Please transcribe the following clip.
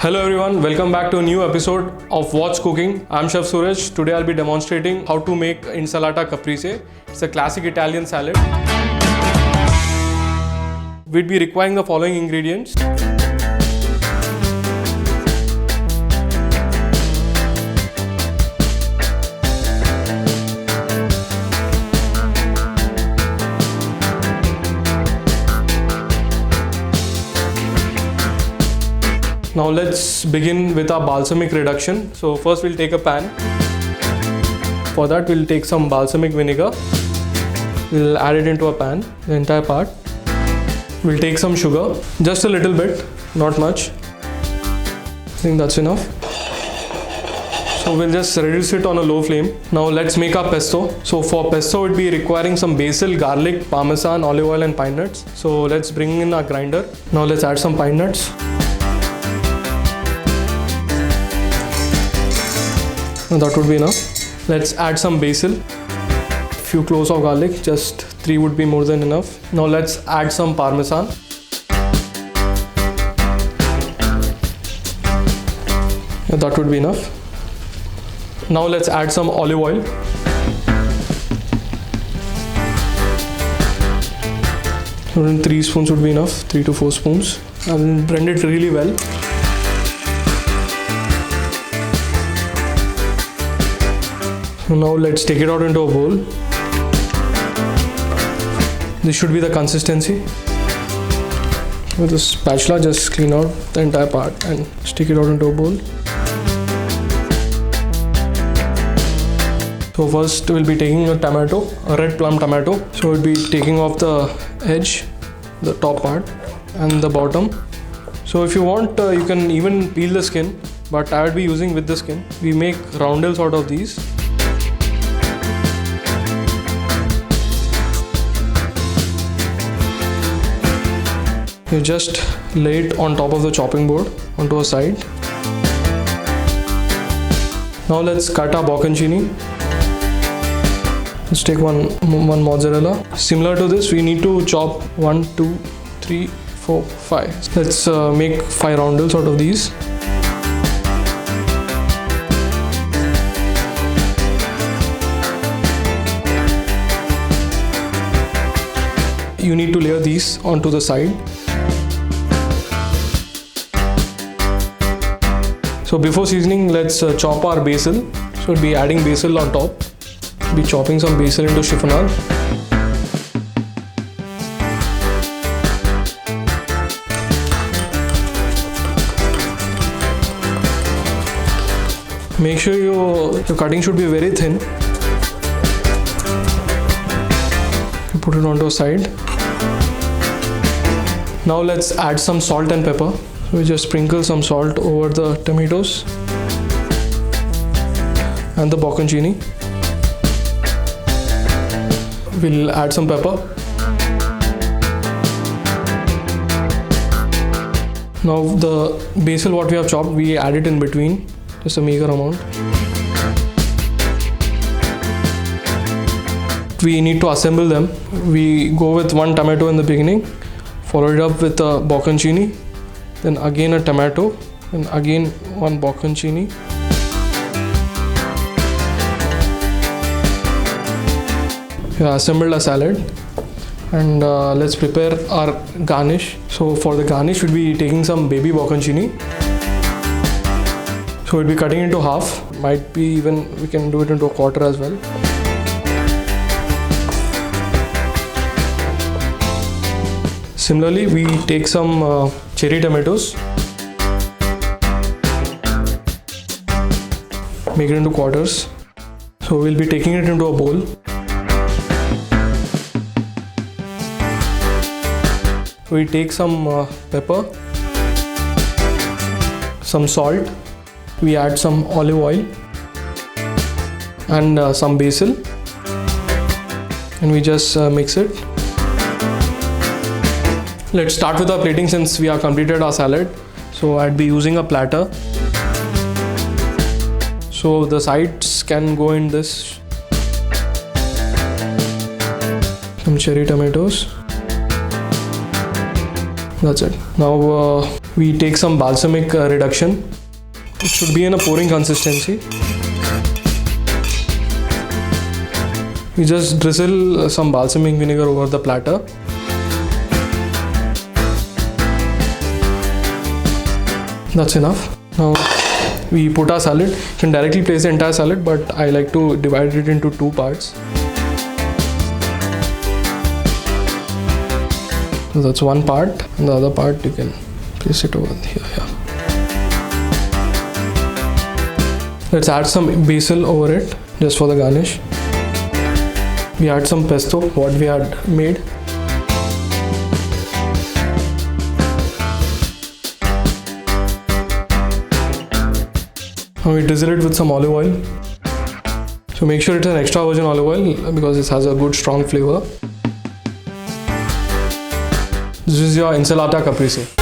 Hello everyone, welcome back to a new episode of What's Cooking. I'm Chef Suraj. Today I'll be demonstrating how to make insalata caprese. It's a classic Italian salad. We'd be requiring the following ingredients. Now let's begin with our balsamic reduction. So first we'll take a pan. For that we'll take some balsamic vinegar. We'll add it into a pan, the entire part. We'll take some sugar, just a little bit, not much. I think that's enough. So we'll just reduce it on a low flame. Now let's make our pesto. So for pesto we'll be requiring some basil, garlic, parmesan, olive oil and pine nuts. So let's bring in our grinder. Now let's add some pine nuts. That would be enough. Let's add some basil, few cloves of garlic, just 3 would be more than enough. Now let's add some parmesan. That would be enough. Now let's add some olive oil. Around 3 spoons would be enough, 3 to 4 spoons. And blend it really well. Now let's take it out into a bowl. This should be the consistency. With a spatula, just clean out the entire part and stick it out into a bowl. So first we'll be taking a tomato, a red plum tomato. So we'll be taking off the edge, the top part and the bottom. So if you want, you can even peel the skin, but I would be using with the skin. We make roundels out of these. You just lay it on top of the chopping board onto a side. Now let's cut our bocconcini. Let's take one mozzarella. Similar to this, we need to chop 1, 2, 3, 4, 5. Let's make 5 roundels out of these. You need to layer these onto the side. So before seasoning, let's chop our basil. So we'll be adding basil on top. Be chopping some basil into chiffonade. Make sure your cutting should be very thin. You put it onto a side. Now let's add some salt and pepper. So we just sprinkle some salt over the tomatoes and the bocconcini. We'll add some pepper. Now the basil what we have chopped, we add it in between, just a meager amount. We need to assemble them. We go with 1 tomato in the beginning, follow it up with a bocconcini. Then again a tomato, and again 1 bocconcini. We have assembled a salad, and let's prepare our garnish. So for the garnish, we'll be taking some baby bocconcini. So we'll be cutting into half. Might be even we can do it into a quarter as well. Similarly, we take some cherry tomatoes, make it into quarters. So we'll be taking it into a bowl. We take some pepper, some salt, we add some olive oil and some basil, and we just mix it. Let's start with our plating since we have completed our salad. So I'd be using a platter. So the sides can go in this. Some cherry tomatoes. That's it. Now we take some balsamic reduction. It should be in a pouring consistency. We just drizzle some balsamic vinegar over the platter. That's enough. Now we put our salad. You can directly place the entire salad, but I like to divide it into 2 parts. So that's one part, and the other part you can place it over here. Yeah. Let's add some basil over it just for the garnish. We add some pesto, what we had made. Now we drizzle it with some olive oil. So make sure it's an extra virgin olive oil because it has a good strong flavor. This is your Insalata Caprese.